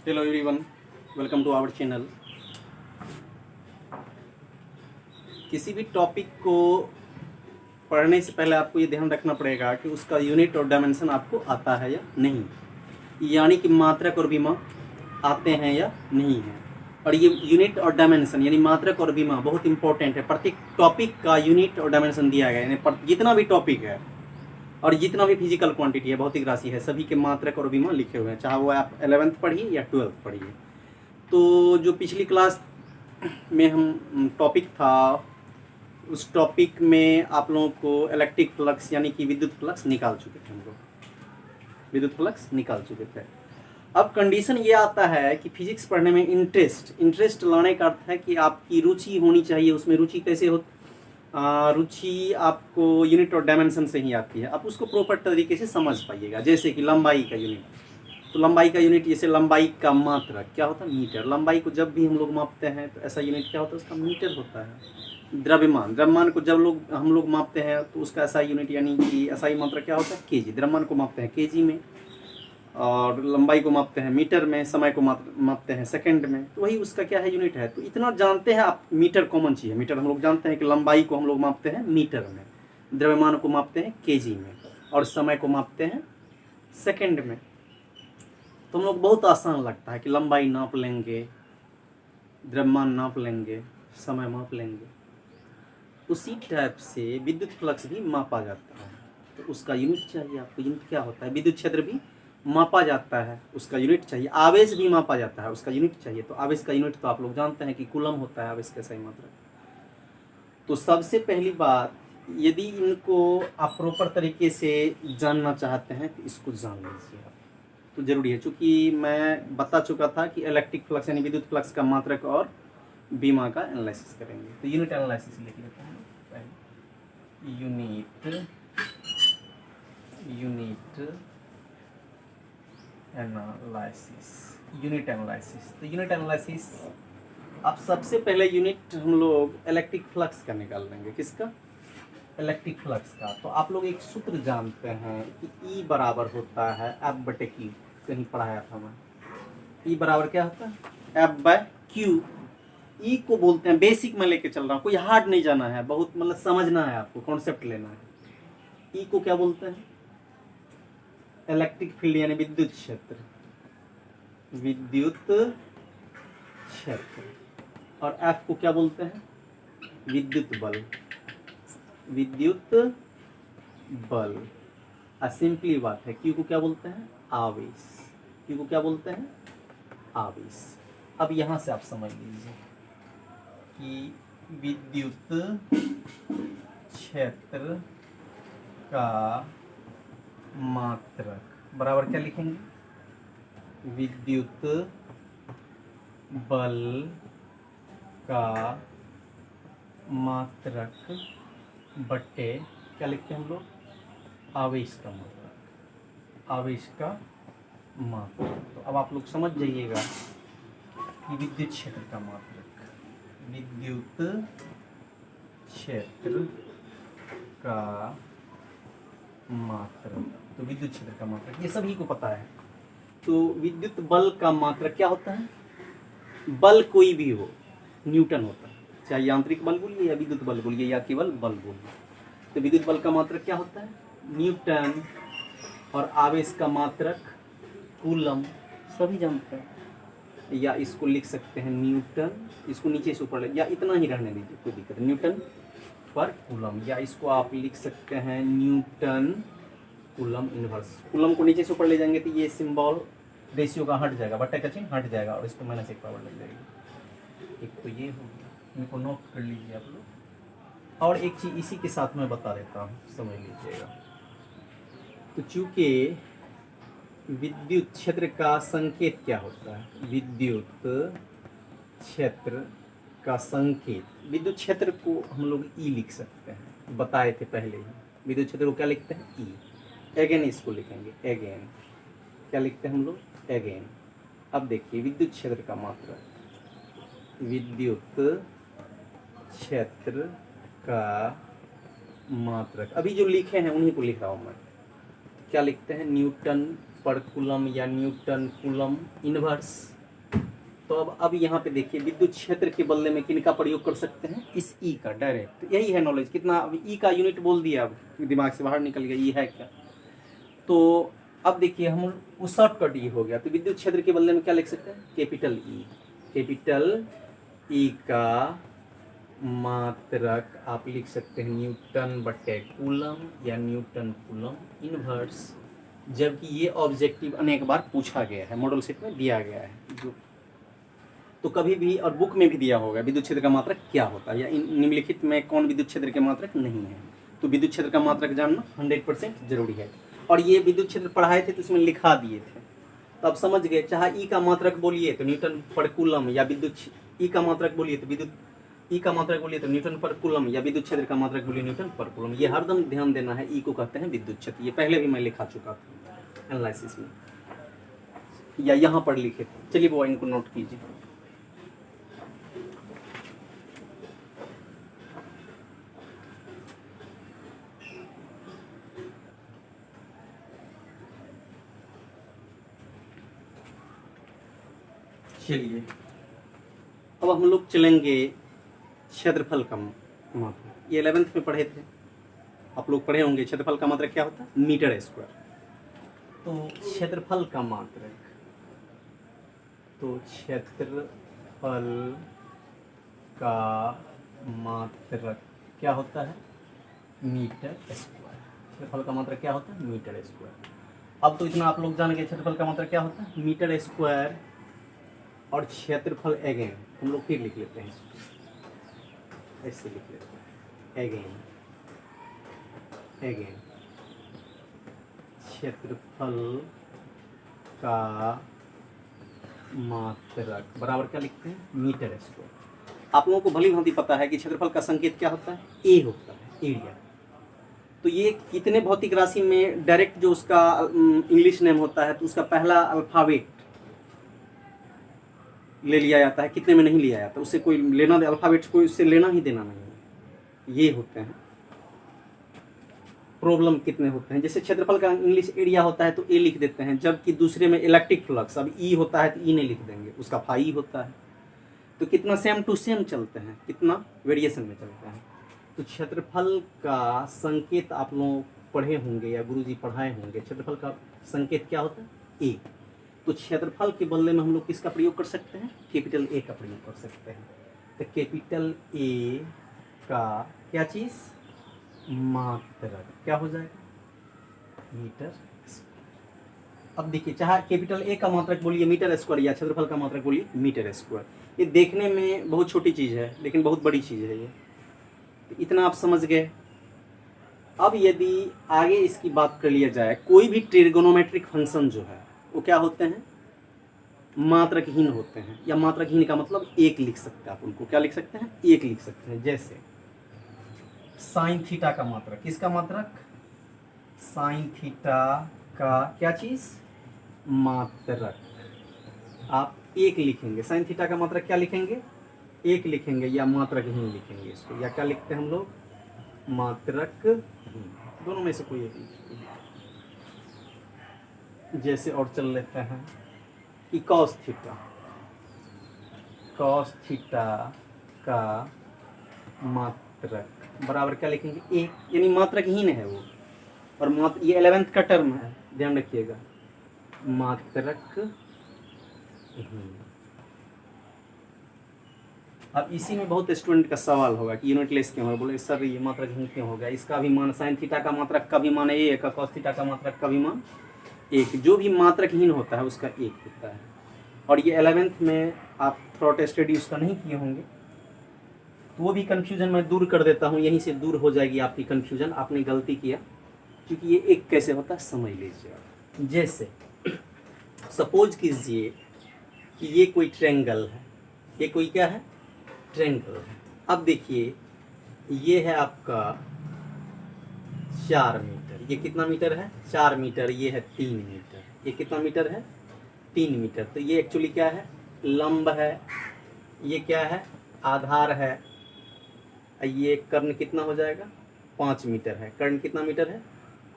Hello everyone, welcome to our channel. किसी भी topic को पढ़ने से पहले आपको ये ध्यान रखना पड़ेगा कि उसका यूनिट और डायमेंशन आपको आता है या नहीं, यानी कि मात्रक और विमा आते हैं या नहीं है। और ये यूनिट और डायमेंशन यानी मात्रक और विमा बहुत इंपॉर्टेंट है। प्रत्येक टॉपिक का यूनिट और डायमेंशन दिया गया है, यानी जितना भी टॉपिक है और जितना भी फिजिकल क्वांटिटी है, भौतिक राशि है, सभी के मात्रक और विमा लिखे हुए हैं, चाहे वो आप 11th पढ़िए या 12th पढ़िए। तो जो पिछली क्लास में हम टॉपिक था, उस टॉपिक में आप लोगों को इलेक्ट्रिक फ्लक्स यानी कि विद्युत फ्लक्स निकाल चुके थे, हम लोग विद्युत फ्लक्स निकाल चुके थे। अब कंडीशन ये आता है कि फिजिक्स पढ़ने में इंटरेस्ट लाने का अर्थ है कि आपकी रुचि होनी चाहिए। उसमें रुचि कैसे हो? रुचि आपको यूनिट और डायमेंशन से ही आती है। आप उसको प्रॉपर तरीके से समझ पाइएगा। जैसे कि लंबाई का यूनिट, तो लंबाई का यूनिट जैसे लंबाई का मात्रक क्या होता है? मीटर। लंबाई को जब भी हम लोग मापते हैं तो ऐसा यूनिट क्या होता है? उसका मीटर होता है। द्रव्यमान को जब हम लोग मापते हैं तो उसका ऐसा यूनिट यानी कि ऐसा ही मात्रक क्या होता है? केजी। द्रव्यमान को मापते हैं केजी में, और लंबाई को मापते हैं मीटर में, समय को मापते हैं सेकंड में। तो वही उसका क्या है? यूनिट है। तो इतना जानते हैं आप, मीटर कॉमन चीज़ है। मीटर हम लोग जानते हैं कि लंबाई को हम लोग मापते हैं मीटर में, द्रव्यमान को मापते हैं केजी में, और समय को मापते हैं सेकंड में। तो हम लोग बहुत आसान लगता है कि लंबाई नाप लेंगे, द्रव्यमान नाप लेंगे, समय माप लेंगे। उसी टाइप से विद्युत फ्लक्स भी मापा जाता है। तो उसका यूनिट चाहिए आपको। यूनिट क्या होता है? विद्युत क्षेत्र भी मापा जाता है, उसका यूनिट चाहिए। आवेश भी मापा जाता है, उसका यूनिट चाहिए। तो आवेश का यूनिट तो आप लोग जानते हैं कि कूलम होता है आवेश का सही मात्रा। तो सबसे पहली बात, यदि इनको आप प्रॉपर तरीके से जानना चाहते हैं तो इसको जान लीजिए आप, तो जरूरी है। चूँकि मैं बता चुका था कि इलेक्ट्रिक फ्लक्स यानी विद्युत फ्लक्स का मात्रक और बीमा का एनालिसिस करेंगे। तो यूनिट एनालिसिस लिख लेते हैं पहले। Unit analysis. तो यूनिट एनालिसिस अब सबसे पहले यूनिट हम लोग इलेक्ट्रिक फ्लक्स का निकाल लेंगे। किसका? इलेक्ट्रिक फ्लक्स का। तो आप लोग एक सूत्र जानते हैं कि E बराबर होता है F/Q। कहीं पढ़ाया था मैं। E बराबर क्या होता है? F/Q। E को बोलते हैं, बेसिक में लेके चल रहा हूँ, कोई हार्ड नहीं जाना है, बहुत मतलब समझना है आपको, कॉन्सेप्ट लेना है। E को क्या बोलते हैं? इलेक्ट्रिक फील्ड यानी विद्युत क्षेत्र। और F को क्या बोलते हैं? विद्युत बल। सिंपली बात है। Q को क्या बोलते हैं? आवेश। अब यहां से आप समझ लीजिए कि विद्युत क्षेत्र का मात्रक बराबर क्या लिखेंगे? विद्युत बल का मात्रक बट्टे क्या लिखते हैं हम लोग? आवेश का मात्रक। तो अब आप लोग समझ जाइएगा कि विद्युत क्षेत्र का मात्रक, तो विद्युत क्षेत्र का मात्रक ये सभी को पता है। तो विद्युत बल का मात्रक क्या होता है? बल कोई भी हो, न्यूटन होता है। चाहे यांत्रिक बल बोलिए या विद्युत बल बोलिए या केवल बल बोलिए। तो विद्युत बल का मात्रक क्या होता है? न्यूटन। और आवेश का मात्रक कूलम, सभी जानते हैं। या इसको लिख सकते हैं न्यूटन, इसको नीचे से ऊपर ले, या इतना ही रहने दीजिए, कोई दिक्कत नहीं, न्यूटन पर कूलम। या इसको आप लिख सकते हैं न्यूटन कूलम इनवर्स। कूलम को नीचे से ऊपर ले जाएंगे तो ये सिंबल रेशियो का हट जाएगा, बट्टे का चिन्ह हट जाएगा, और इसको -1 पावर लग जाएगी। एक तो ये हो गया, इनको नोट कर लीजिए आप लोग। और एक चीज़ इसी के साथ मैं बता देता हूँ, समझ लीजिएगा। तो चूँकि विद्युत क्षेत्र का संकेत क्या होता है? विद्युत क्षेत्र का संकेत, विद्युत क्षेत्र को हम लोग E लिख सकते हैं, बताए थे पहले ही। विद्युत क्षेत्र को क्या लिखते हैं? E। अगेन इसको लिखेंगे, अगेन क्या लिखते हैं हम लोग? अगेन। अब देखिए विद्युत क्षेत्र का मात्रक, विद्युत क्षेत्र का मात्रक अभी जो लिखे हैं उन्हीं को लिख रहा हूँ मैं। क्या लिखते हैं? न्यूटन पर कूलम या न्यूटन कूलम इनवर्स। तो अब यहाँ पे देखिए विद्युत क्षेत्र के बदले में किनका प्रयोग कर सकते हैं, इस ई का डायरेक्ट। तो यही है नॉलेज। कितना, अब ई का यूनिट बोल दिया, अब दिमाग से बाहर निकल गया ई है क्या। तो अब देखिए हम वो शॉर्टकट ई हो गया। तो विद्युत क्षेत्र के बदले में क्या लिख सकते हैं, कैपिटल ई। कैपिटल ई का मात्रक आप लिख सकते हैं न्यूटन बटे कूलम या न्यूटन कूलम इनवर्स, जबकि ये ऑब्जेक्टिव अनेक बार पूछा गया है, मॉडल सेट में दिया गया है जो, तो कभी भी और बुक में भी दिया होगा विद्युत क्षेत्र का मात्रक क्या होता है, या निम्नलिखित में कौन विद्युत क्षेत्र के मात्रक नहीं है। तो विद्युत क्षेत्र का मात्रक जानना 100% जरूरी है। और ये विद्युत क्षेत्र पढ़ाए थे तो इसमें लिखा दिए थे, तो आप समझ गए। चाहे ई का मात्रक बोलिए तो न्यूटन पर कूलम, या विद्युत ई का मात्रक बोलिए तो विद्युत ई का मात्रक बोलिए तो न्यूटन पर कूलम, या विद्युत क्षेत्र का मात्रक बोलिए न्यूटन पर कूलम। ये हरदम ध्यान देना है, ई को कहते हैं विद्युत क्षेत्र। ये पहले भी मैं लिखा चुका था एनालिसिस में, या यहाँ पर लिखे थे। चलिए वो इनको नोट कीजिए। चलिए अब हम लोग चलेंगे क्षेत्रफल का मात्रक। ये 11th में पढ़े थे, आप लोग पढ़े होंगे। क्षेत्रफल का मात्रक क्या होता है, मीटर स्क्वायर। तो क्षेत्रफल का मात्रक, तो क्षेत्रफल का मात्रक क्या होता है, मीटर स्क्वायर। क्षेत्रफल का मात्रक क्या होता है, मीटर स्क्वायर। अब तो इतना आप लोग जान गए क्षेत्रफल का मात्रक क्या होता है, मीटर स्क्वायर। और क्षेत्रफल अगेन हम लोग फिर लिख लेते हैं, ऐसे लिख लेते हैं, अगेन अगेन क्षेत्रफल का मात्रक बराबर क्या लिखते हैं, मीटर स्क्वायर। आप लोगों को भली भांति पता है कि क्षेत्रफल का संकेत क्या होता है, ए होता है, एरिया। तो ये कितने भौतिक राशि में डायरेक्ट जो उसका इंग्लिश नेम होता है, तो उसका पहला अल्फाबेट ले लिया जाता है, कितने में नहीं लिया जाता। उससे कोई लेना, अल्फाबेट्स को उससे लेना ही देना नहीं है। ये होते हैं प्रॉब्लम, कितने होते हैं। जैसे क्षेत्रफल का इंग्लिश एरिया होता है तो ए लिख देते हैं, जबकि दूसरे में इलेक्ट्रिक फ्लक्स, अब ई होता है तो ई नहीं लिख देंगे, उसका फाई होता है। तो कितना सेम टू सेम चलते हैं, कितना वेरिएशन में चलते हैं। तो क्षेत्रफल का संकेत आप लोग पढ़े होंगे या गुरुजी पढ़ाए होंगे। क्षेत्रफल का संकेत क्या होता है, ए। तो क्षेत्रफल के बदले में हम लोग किसका प्रयोग कर सकते हैं, कैपिटल ए का प्रयोग कर सकते हैं। तो कैपिटल ए का क्या चीज़, मात्रक क्या हो जाएगा, मीटर। अब देखिए, चाहे कैपिटल ए का मात्रक बोलिए मीटर स्क्वायर, या क्षेत्रफल का मात्रक बोलिए मीटर स्क्वायर। ये देखने में बहुत छोटी चीज़ है लेकिन बहुत बड़ी चीज़ है ये। तो इतना आप समझ गए। अब यदि आगे इसकी बात कर लिया जाए, कोई भी ट्रिगोनोमेट्रिक फंक्शन जो है वो क्या होते हैं, मात्रकहीन होते हैं। या मात्रकहीन का मतलब एक लिख सकते हैं आप उनको, क्या लिख सकते हैं, एक लिख सकते हैं। जैसे साइन थीटा का मात्रक, किसका मात्रक, साइन थीटा का क्या चीज, मात्रक। आप एक लिखेंगे, साइन थीटा का मात्रक क्या लिखेंगे, एक लिखेंगे, या मात्रकहीन लिखेंगे इसको, या क्या लिखते हैं हम लोग, मात्रकहीन। दोनों में से कोई एक लिखेंगे। जैसे और चल लेते हैं कि कॉस थीटा का मात्रक बराबर क्या लिखेंगे, एक, यानी मात्रकहीन है वो। और मात्र, ये 11th का टर्म है, ध्यान रखिएगा, मात्रकहीन। अब इसी में बहुत स्टूडेंट का सवाल होगा कि यूनिटलेस क्यों है। बोले सर ये मात्रकहीन क्यों हो गया, इसका भी मान, साइन थीटा का मात्रक का भी मान एक, कॉस थीटा का मात्रक का भी मान एक। जो भी मात्रकहीन होता है उसका एक होता है। और ये 11th में आप थ्रॉट स्टडी उसका नहीं किए होंगे, तो वो भी कन्फ्यूजन मैं दूर कर देता हूँ, यहीं से दूर हो जाएगी आपकी कन्फ्यूजन। आपने गलती किया, क्योंकि ये एक कैसे होता है समझ लीजिए। जैसे सपोज कीजिए कि ये कोई ट्रायंगल है, ये कोई क्या है, ट्रायंगल है। अब देखिए ये है आपका 4 मीटर, ये कितना मीटर है, 4 मीटर, ये है 3 मीटर, ये कितना मीटर है, 3 मीटर। तो ये एक्चुअली क्या है, लंब है, ये क्या है, आधार है, ये कर्ण कितना हो जाएगा, 5 मीटर है। कर्ण कितना मीटर है,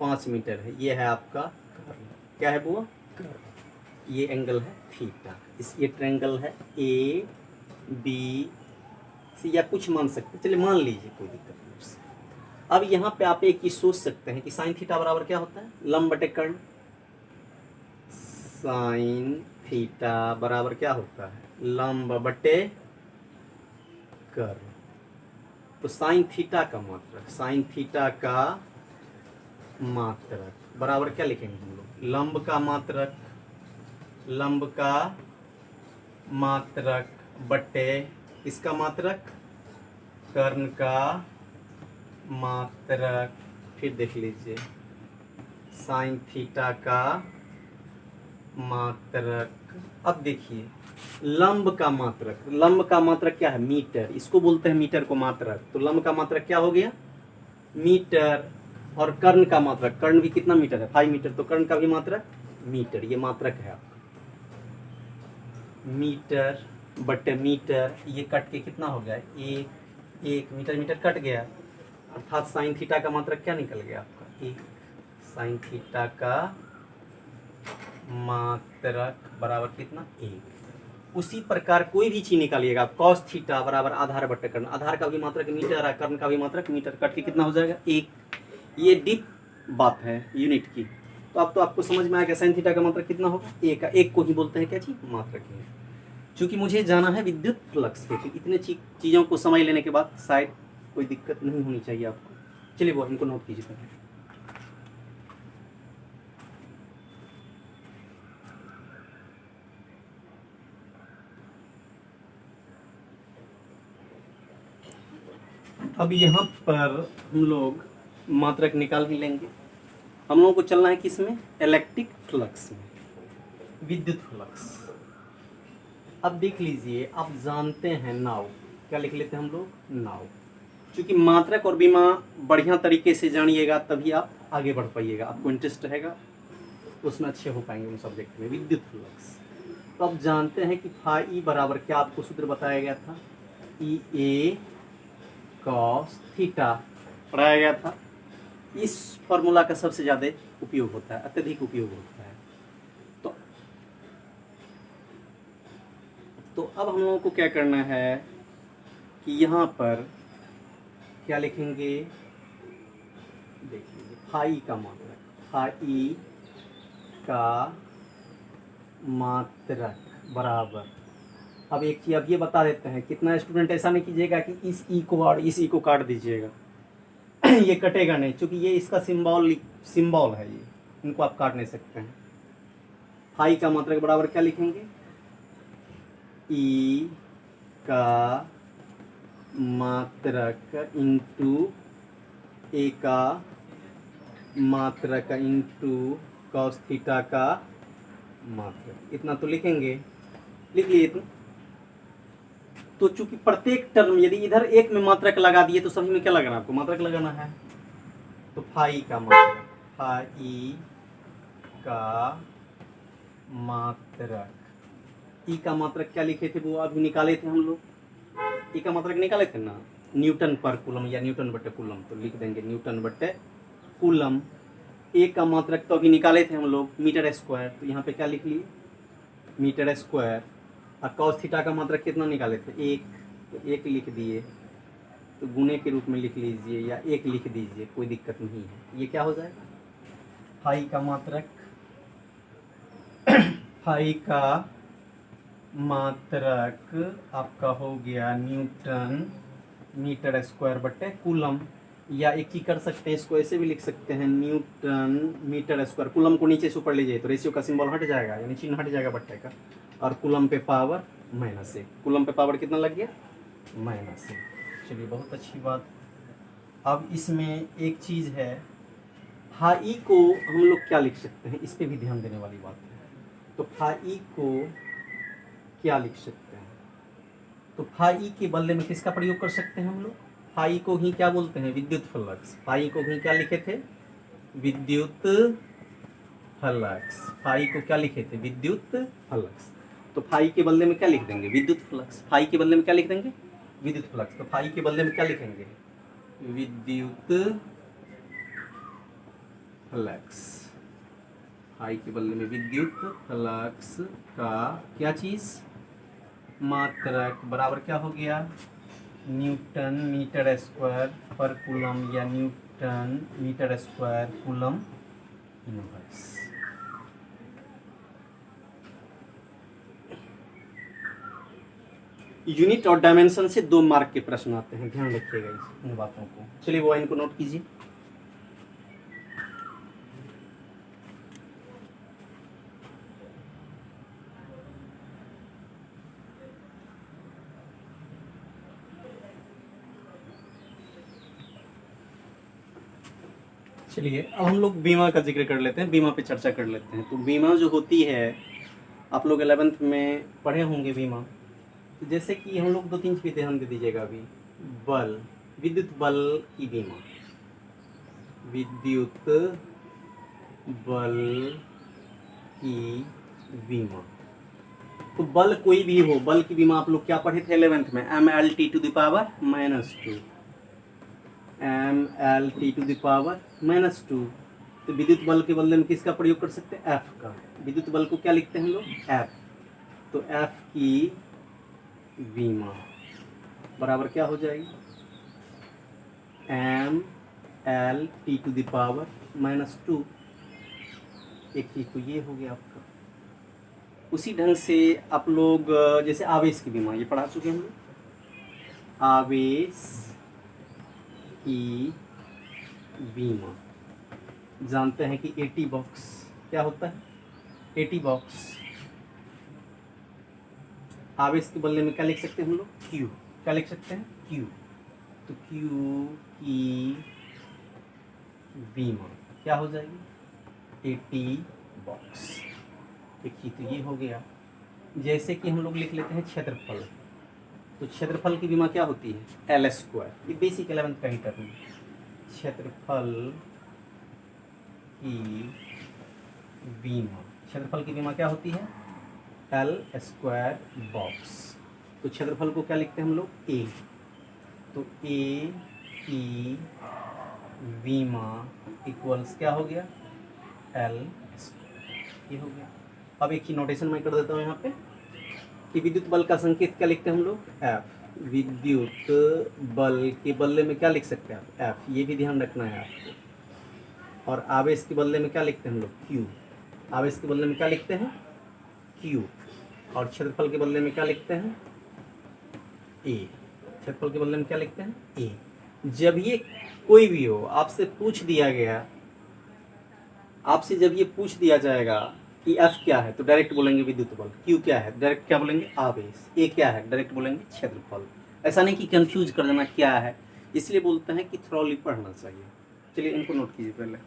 5 मीटर है। ये है आपका कर्ण, क्या है बुआ, कर्ण। ये एंगल है थीटा। इस ये ट्रायंगल है ए बी सी, या कुछ मान सकते हैं, चलिए मान लीजिए, कोई दिक्कत नहीं उससे। अब यहाँ पे आप एक चीज सोच सकते हैं कि साइन थीटा बराबर क्या होता है, लंब बटे कर्ण। साइन थीटा बराबर क्या होता है, लंब बटे कर्ण। तो साइन थीटा का मात्रक, साइन थीटा का मात्रक बराबर क्या लिखेंगे हम लोग, लंब का मात्रक, लंब का मात्रक बटे इसका मात्रक, कर्ण का मात्रक। फिर देख लीजिए साइन थीटा का मात्रक। अब देखिए लंब का मात्रक, लंब का मात्रक क्या है, मीटर, इसको बोलते हैं मीटर को मात्रक। तो लंब का मात्रक क्या हो गया, मीटर। और कर्ण का मात्रक, कर्ण भी कितना मीटर है, 5 मीटर, तो कर्ण का भी मात्रक मीटर। ये मात्रक है आपका, मीटर बटे मीटर। ये कट के कितना हो गया, एक मीटर, मीटर कट गया, अर्थात साइन थीटा का मात्रक क्या निकल गया आपका, एक। साइन थीटा का मात्रक बराबर कितना, एक। उसी प्रकार कोई भी चीज निकालिएगा, कॉस थीटा बराबर आधार बटे कर्ण, आधार का भी मात्रक मीटर है, कर्ण का भी मात्रक मीटर, कट के कितना हो जाएगा, एक। ये डीप बात है यूनिट की। तो अब तो आपको समझ में आ गया साइन थीटा का मात्रक कितना होगा, एक का। एक को ही बोलते हैं क्या चीज, मात्रक ही। चूंकि मुझे जाना है विद्युत फ्लक्स पे, तो इतने चीज़ों को समझ लेने के बाद शायद कोई दिक्कत नहीं होनी चाहिए आपको। चलिए वो इनको नोट कीजिए पहले। अब यहाँ पर हम लोग मात्रक निकाल ही लेंगे। हम लोगों को चलना है किसमें, इलेक्ट्रिक फ्लक्स में, विद्युत फ्लक्स। अब देख लीजिए, आप जानते हैं नाव, क्या लिख लेते हैं हम लोग, नाव। क्योंकि मात्रक और बीमा बढ़िया तरीके से जानिएगा तभी आप आगे बढ़ पाइएगा, आपको इंटरेस्ट रहेगा तो उसमें अच्छे हो पाएंगे उन सब्जेक्ट में। विद्युत फ्लक्स तो आप जानते हैं कि फाई बराबर क्या, आपको सूत्र बताया गया था, ई ए कॉस थीटा पढ़ाया गया था। इस फॉर्मूला का सबसे ज़्यादा उपयोग होता है, अत्यधिक उपयोग होता है। तो अब हम लोगों को क्या करना है कि यहाँ पर क्या लिखेंगे, देखिए फाई का मात्रक, फाई का मात्रक बराबर। अब एक चीज अब ये बता देते हैं, कितना स्टूडेंट ऐसा नहीं कीजिएगा कि इस ई को और इस ई को काट दीजिएगा ये कटेगा नहीं, क्योंकि ये इसका सिंबल है, ये इनको आप काट नहीं सकते हैं। फाई का मात्रक बराबर क्या लिखेंगे, ई का मात्रक इंटू ए का मात्रक इंटू कॉस थीटा का मात्रक। इतना तो लिखेंगे, लिख लिए इतना। तो चूंकि प्रत्येक टर्म यदि इधर एक में मात्रक लगा दिए तो सभी में क्या लगाना, आपको मात्रक लगाना है। तो फाई का मात्रक, फाई का मात्रक, ई का मात्रक क्या लिखे थे वो अभी निकाले थे हम लोग, ई का मात्रक निकाले थे ना, न्यूटन पर कूलम या न्यूटन बटे कूलम, तो लिख देंगे न्यूटन बटे कूलम। ए का मात्रक तो अभी निकाले थे हम लोग, मीटर स्क्वायर, तो यहाँ पे क्या लिख लिए, मीटर स्क्वायर। और कॉस थीटा का मात्रक कितना निकाले थे, एक, तो एक लिख दिए, तो गुणे के रूप में लिख लीजिए या एक लिख दीजिए, कोई दिक्कत नहीं है। ये क्या हो जाएगा, फाई का मात्रक, फाई का मात्रक आपका हो गया न्यूटन मीटर स्क्वायर बटे कूलम। या एक ही कर सकते हैं, इसको ऐसे भी लिख सकते हैं, न्यूटन मीटर स्क्वायर, कूलम को नीचे से ऊपर ले जाइए तो रेशियो का सिंबल हट जाएगा, यानी चिन्ह हट जाएगा बट्टे का, और कूलम पे पावर -1। कूलम पे पावर कितना लग गया, -1। चलिए बहुत अच्छी बात। अब इसमें एक चीज़ है, फाई को हम लोग क्या लिख सकते हैं, इस पर भी ध्यान देने वाली बात है। तो फाई को क्या लिख सकते हैं, तो फाई के बदले में किसका प्रयोग कर सकते हैं हम लोग, फाई को ही क्या बोलते हैं, विद्युत फ्लक्स। फाई को ही क्या लिखे थे, विद्युत फ्लक्स। फाई को क्या लिखे थे, विद्युत फ्लक्स। तो फाई के बदले में क्या लिख देंगे, विद्युत फ्लक्स। फाई के बदले में क्या लिख देंगे, विद्युत फ्लक्स। तो फाई के बदले में क्या लिखेंगे, विद्युत फ्लक्स। फाई के बदले में विद्युत फ्लक्स का क्या चीज़, मात्रक, बराबर क्या हो गया, newton metre square per coulomb या newton metre square coulomb inverse. Unit और डायमेंशन से 2 मार्क के प्रश्न आते हैं, ध्यान रखिएगा इन बातों को। चलिए वो इनको नोट कीजिए। चलिए अब हम लोग बीमा का जिक्र कर लेते हैं, बीमा पे चर्चा कर लेते हैं। तो बीमा जो होती है, आप लोग 11th में पढ़े होंगे बीमा। तो जैसे कि हम लोग 2-3 चीज़ ध्यान दे दीजिएगा अभी। बल, विद्युत बल की बीमा, विद्युत बल की बीमा। तो बल कोई भी हो, बल की बीमा आप लोग क्या पढ़े थे 11th में, mLT⁻², mLT⁻²। तो विद्युत बल के बदले में किसका प्रयोग कर सकते हैं, F का। विद्युत बल को क्या लिखते हैं हम लोग, F। तो F की बीमा बराबर क्या हो जाएगी, mLT⁻²। एक चीज तो ये हो गया आपका। उसी ढंग से आप लोग जैसे आवेश की बीमा, ये पढ़ा चुके हम लोग। आवेश की बीमा जानते हैं कि AT बॉक्स क्या होता है, AT बॉक्स। आवेश के बदले में क्या लिख सकते हैं हम लोग, Q। क्या लिख सकते हैं, Q। तो Q की बीमा क्या हो जाएगी, AT बॉक्स। एक चीज तो ये हो गया। जैसे कि हम लोग लिख लेते हैं क्षेत्रफल। तो क्षेत्रफल की बीमा क्या होती है, L²। ये बेसिक 11th का ही टर्म है। क्षेत्रफल की बीमा, क्षेत्रफल की बीमा क्या होती है, L² बॉक्स। तो क्षेत्रफल को क्या लिखते हैं हम लोग, A। तो A की बीमा इक्वल्स क्या हो गया, L²। ये हो गया। अब एक ही नोटेशन मैं कर देता हूँ यहाँ पे कि विद्युत बल का संकेत क्या लिखते हैं हम लोग, F। विद्युत बल के बदले में क्या लिख सकते हैं आप, F। ये भी ध्यान रखना है आपको। और आवेश के बदले में क्या लिखते हैं हम लोग, Q। आवेश के बदले में क्या लिखते हैं, Q। और क्षेत्रफल के बदले में क्या लिखते हैं, A। क्षेत्रफल के बदले में क्या लिखते हैं, A। जब ये कोई भी हो, आपसे पूछ दिया गया, आपसे जब ये पूछ दिया जाएगा कि F क्या है, तो डायरेक्ट बोलेंगे विद्युत बल। Q क्या है, डायरेक्ट क्या बोलेंगे, आवेश। A क्या है, डायरेक्ट बोलेंगे क्षेत्रफल। ऐसा नहीं कि कंफ्यूज कर देना क्या है, इसलिए बोलते हैं कि थ्रोली पढ़ना चाहिए। चलिए इनको नोट कीजिए पहले।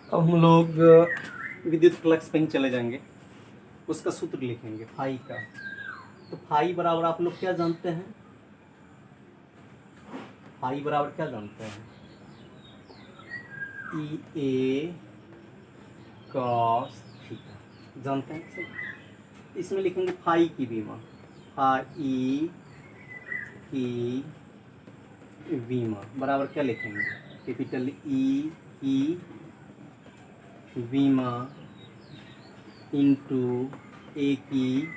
अब हम लोग विद्युत फ्लक्स पे ही चले जाएंगे, उसका सूत्र लिखेंगे फाई का। तो फाई बराबर आप लोग क्या जानते हैं, फाई बराबर क्या जानते हैं, EA cos थीटा जानते हैं सब। इसमें लिखेंगे फाई की बीमा, फाई की बीमा बराबर क्या लिखेंगे, कैपिटल E की बीमा इंटू A की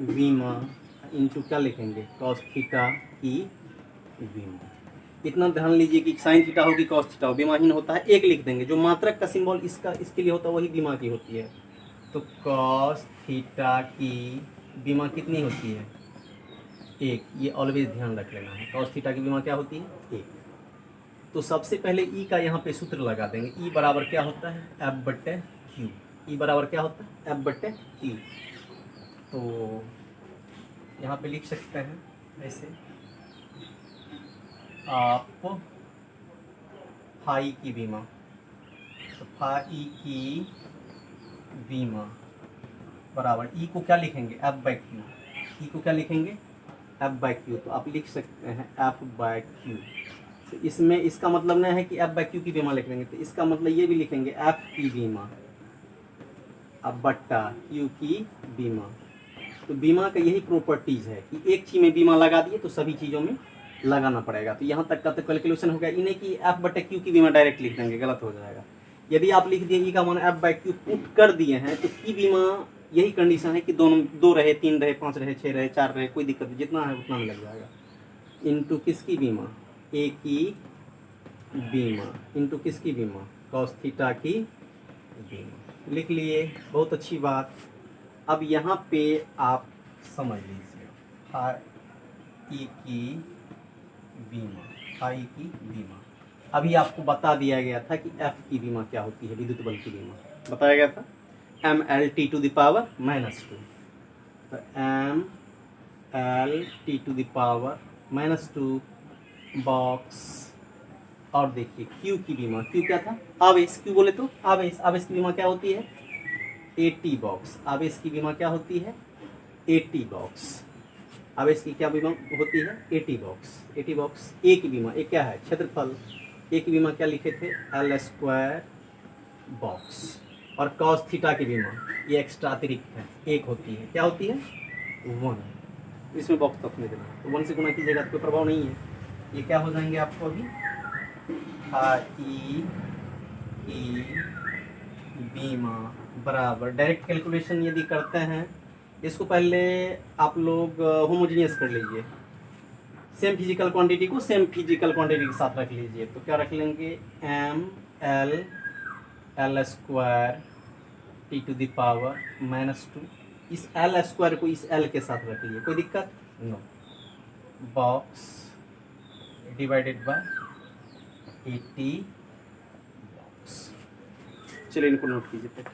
बीमा इंटू क्या लिखेंगे, cos थीटा की बीमा। इतना ध्यान लीजिए कि साइन थीटा हो कि cos थीटा हो, बीमाहीन होता है एक लिख देंगे। जो मात्रक का सिंबल इसका इसके लिए होता है वही बीमा की होती है। तो cos थीटा की बीमा कितनी होती है, 1। ये ऑलवेज ध्यान रख लेना है, cos थीटा की बीमा क्या होती है, 1। तो सबसे पहले E का यहाँ पे सूत्र लगा देंगे। E बराबर क्या होता है, F/Q। E बराबर क्या होता है, F/Q। तो यहाँ पे लिख सकते हैं ऐसे, आप फाई की बीमा, तो फाई की बीमा बराबर E को क्या लिखेंगे, F/Q। E को क्या लिखेंगे, F/Q। तो आप लिख सकते हैं F/Q। तो इसमें इसका मतलब नहीं है कि F/Q की बीमा लिख लेंगे, तो इसका मतलब ये भी लिखेंगे F की बीमा अब बट्टा Q की बीमा। तो बीमा का यही प्रॉपर्टीज़ है कि एक चीज़ में बीमा लगा दिए तो सभी चीज़ों में लगाना पड़ेगा। तो यहाँ तक का तो कैलकुलेशन हो गया। इन्हें कि एफ बटे क्यू की बीमा डायरेक्ट लिख देंगे, गलत हो जाएगा। यदि आप लिख दिए ई का मान एफ बाई क्यू पुट कर दिए हैं तो की बीमा यही कंडीशन है कि दोनों 2 रहे, 3 रहे, 5 रहे, 6 रहे, 4 रहे, कोई दिक्कत नहीं, जितना है उतना में लग जाएगा। इंटू किसकी बीमा, ए की बीमा, इंटू किसकी बीमा, कॉस थीटा की बीमा। लिख लिए, बहुत अच्छी बात। अब यहाँ पे आप समझ लीजिए आई की बीमा, आई की बीमा। अभी आपको बता दिया गया था कि एफ की बीमा क्या होती है, विद्युत बल की बीमा बताया गया था, M L T to the power -2। तो M L T to the power -2 box. और देखिए क्यू की बीमा, क्यू क्या था, आवेश, क्यू बोले तो आवेश, आवेश की बीमा क्या होती है, एटी बॉक्स। आवेश की बीमा क्या होती है, एटी बॉक्स। आवेश की क्या बीमा होती है, एटी बॉक्स, एटी बॉक्स। ए की बीमा, ए क्या है, क्षेत्रफल, ए की बीमा क्या लिखे थे, एल स्क्वायर बॉक्स। और कॉस थीटा की बीमा ये एक्स्ट्रा अतिरिक्त है, एक होती है, क्या होती है, 1। इसमें बॉक्स तक में देना, तो 1 से गुना कीजिएगा तो कोई प्रभाव नहीं है। ये क्या हो जाएंगे आपको अभी, आई की बीमा बराबर, डायरेक्ट कैलकुलेशन यदि करते हैं, इसको पहले आप लोग होमोजीनियस कर लीजिए, सेम फिजिकल क्वांटिटी को सेम फिजिकल क्वांटिटी के साथ रख लीजिए। तो क्या रख लेंगे, M L L square T to the power -2। इस एल स्क्वायर को इस एल के साथ रख लीजिए, कोई दिक्कत no, box divided by 80 box. चलिए इनको नोट कीजिए फिर।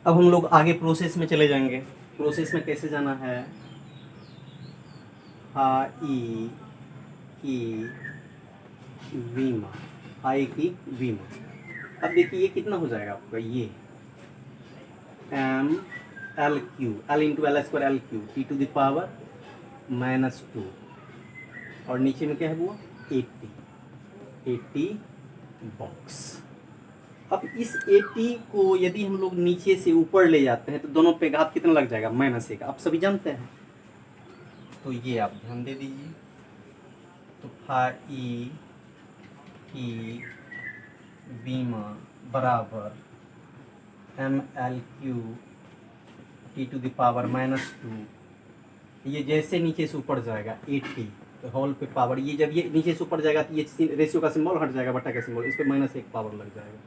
अब हम लोग आगे प्रोसेस में चले जाएंगे। प्रोसेस में कैसे जाना है, आई की बीमा, आई की बीमा। अब देखिए ये कितना हो जाएगा आपका, ये M L Q, L into L square L Q T to the power -2, और नीचे में क्या है वो 80 बॉक्स। अब इस 80 को यदि हम लोग नीचे से ऊपर ले जाते हैं तो दोनों पे घात कितना लग जाएगा, -1। आप सभी जानते हैं, तो ये आप ध्यान दे दीजिए। तो आई की बीमा बराबर M L Q T to the power -2। ये जैसे नीचे से ऊपर जाएगा 80 तो होल पे पावर, ये जब ये नीचे से ऊपर जाएगा तो ये रेशियो का सिंबल हट जाएगा, बटा का सिंबल, इस पर -1 पावर लग जाएगा।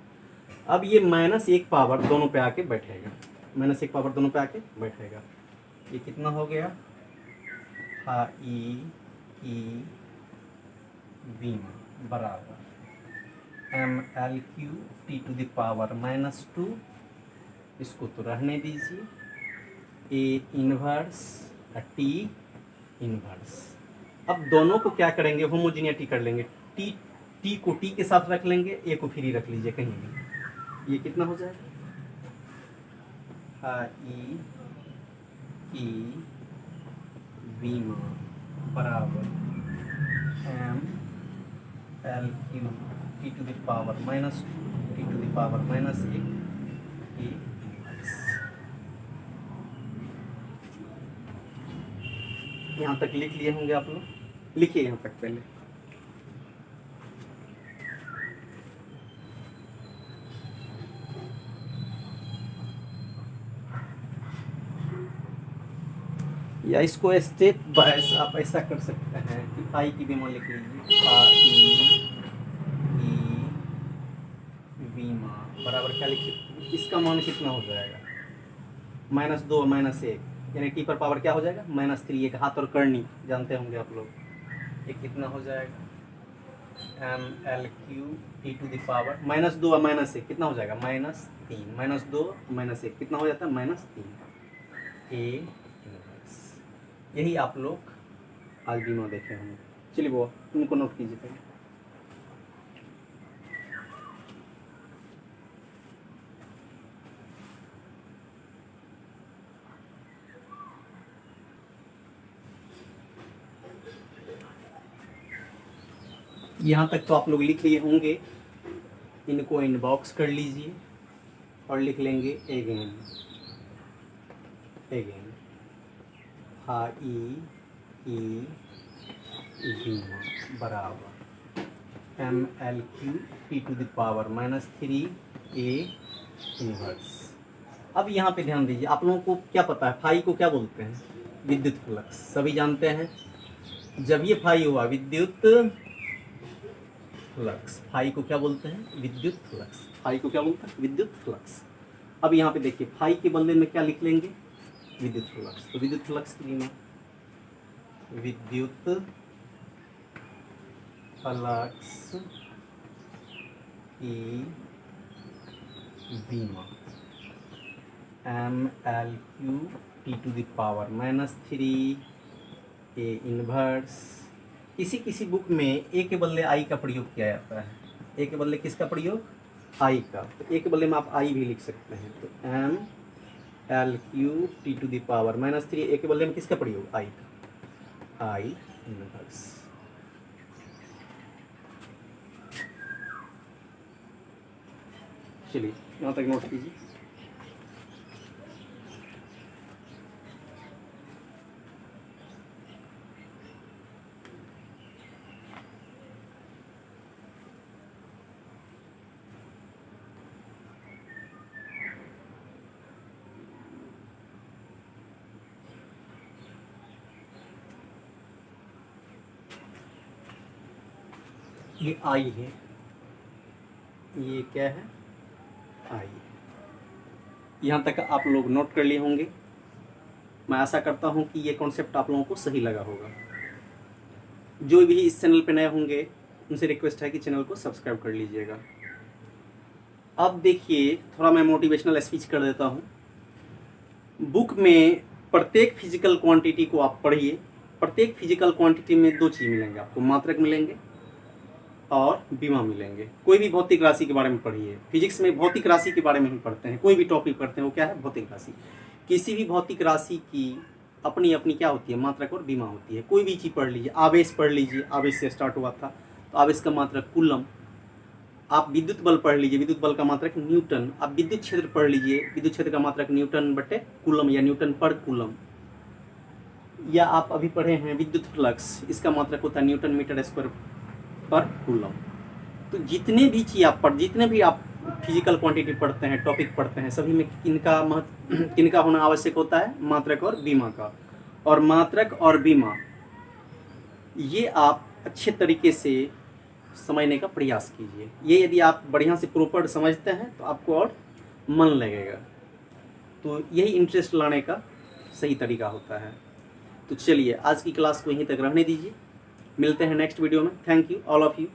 अब ये -1 पावर दोनों पे आके बैठेगा, -1 पावर दोनों पे आके बैठेगा। ये कितना हो गया, आई की बीमा बराबर M L Q T to the power -2, इसको तो रहने दीजिए, ए इनवर्स टी इनवर्स। अब दोनों को क्या करेंगे, होमोजीनियटी कर लेंगे, टी को टी के साथ रख लेंगे, ए को फ्री रख लीजिए कहीं भी। ये कितना हो जाएगा, आई की बीमा बराबर M L Q T to the power -2 T to the power -1 A inverse. यहाँ तक लिख लिए होंगे आप लोग, लिखिए यहाँ तक पहले। या इसको स्टेप बाय आप ऐसा कर सकते हैं कि आई की बीमा लिख लीजिए, आई की बीमा बराबर क्या लिखिए, इसका मान कितना हो जाएगा, -2 -1, यानी टी पर पावर क्या हो जाएगा, -3। एक हाथ और करनी जानते होंगे आप लोग। ये कितना हो जाएगा, M L Q T to the power -2 और -1 कितना हो जाएगा, -3, -2 -1 कितना हो जाता है, -3 ए इनवर्स। यही आप लोग आज बीमा देखे होंगे। चलिए वो उनको नोट कीजिए पहले। यहाँ तक तो आप लोग लिख लिए होंगे, इनको इनबॉक्स कर लीजिए और लिख लेंगे एगेन एगेन बीमा बराबर MLQ P⁻³ इनवर्स। अब यहाँ पे ध्यान दीजिए, आप लोगों को क्या पता है फाई को क्या बोलते हैं? विद्युत फ्लक्स, सभी जानते हैं। जब ये फाई हुआ विद्युत फ्लक्स, फाई को क्या बोलते हैं? विद्युत फ्लक्स। फाई को क्या बोलते हैं? विद्युत फ्लक्स। अब यहाँ पे देखिए फाई के बदले में क्या लिख लेंगे? विद्युत फ्लक्स। तो विद्युत फ्लक्स की बीमा, विद्युत फ्लक्स की बीमा MLQ P⁻³ इनवर्स। किसी किसी बुक में ए के बदले आई का प्रयोग किया जाता है। ए के बदले किसका प्रयोग? आई का। तो ए के बदले में आप आई भी लिख सकते हैं। तो MLQ P⁻³ ए के बदले में किसका प्रयोग? आई का, आई इनवर्स। चलिए यहाँ तक नोट कीजिए। ये आई है, ये क्या है? आई। यहाँ तक आप लोग नोट कर लिए होंगे। मैं आशा करता हूँ कि ये कॉन्सेप्ट आप लोगों को सही लगा होगा। जो भी इस चैनल पे नए होंगे उनसे रिक्वेस्ट है कि चैनल को सब्सक्राइब कर लीजिएगा। अब देखिए थोड़ा मैं मोटिवेशनल स्पीच कर देता हूँ। बुक में प्रत्येक फिजिकल क्वांटिटी को आप पढ़िए। प्रत्येक फिजिकल क्वांटिटी में दो चीज़ मिलेंगे आपको, मात्रक मिलेंगे और बीमा मिलेंगे। कोई भी भौतिक राशि के बारे में पढ़िए। फिजिक्स में भौतिक राशि के बारे में ही पढ़ते हैं, कोई भी टॉपिक पढ़ते हैं वो क्या है? भौतिक राशि। किसी भी भौतिक राशि की अपनी अपनी क्या होती है? मात्रक और बीमा होती है। कोई भी चीज़ पढ़ लीजिए, आवेश पढ़ लीजिए, आवेश से स्टार्ट हुआ था तो आवेश का मात्रक कूलम। आप विद्युत बल पढ़ लीजिए, विद्युत बल का मात्रक न्यूटन। आप विद्युत क्षेत्र पढ़ लीजिए, विद्युत क्षेत्र का मात्रक न्यूटन बटे कूलम या न्यूटन पर कूलम। या आप अभी पढ़े हैं विद्युत फ्लक्स, इसका मात्रक होता है Newton metre square per coulomb. तो जितने भी आप फिजिकल क्वांटिटी पढ़ते हैं, टॉपिक पढ़ते हैं, सभी में किनका होना आवश्यक होता है? मात्रक और बीमा का। और मात्रक और बीमा ये आप अच्छे तरीके से समझने का प्रयास कीजिए। ये यदि आप बढ़िया से प्रॉपर समझते हैं तो आपको और मन लगेगा। तो यही इंटरेस्ट लाने का सही तरीका होता है। तो चलिए आज की क्लास को यहीं तक रहने दीजिए। मिलते हैं नेक्स्ट वीडियो में। Thank you all of you.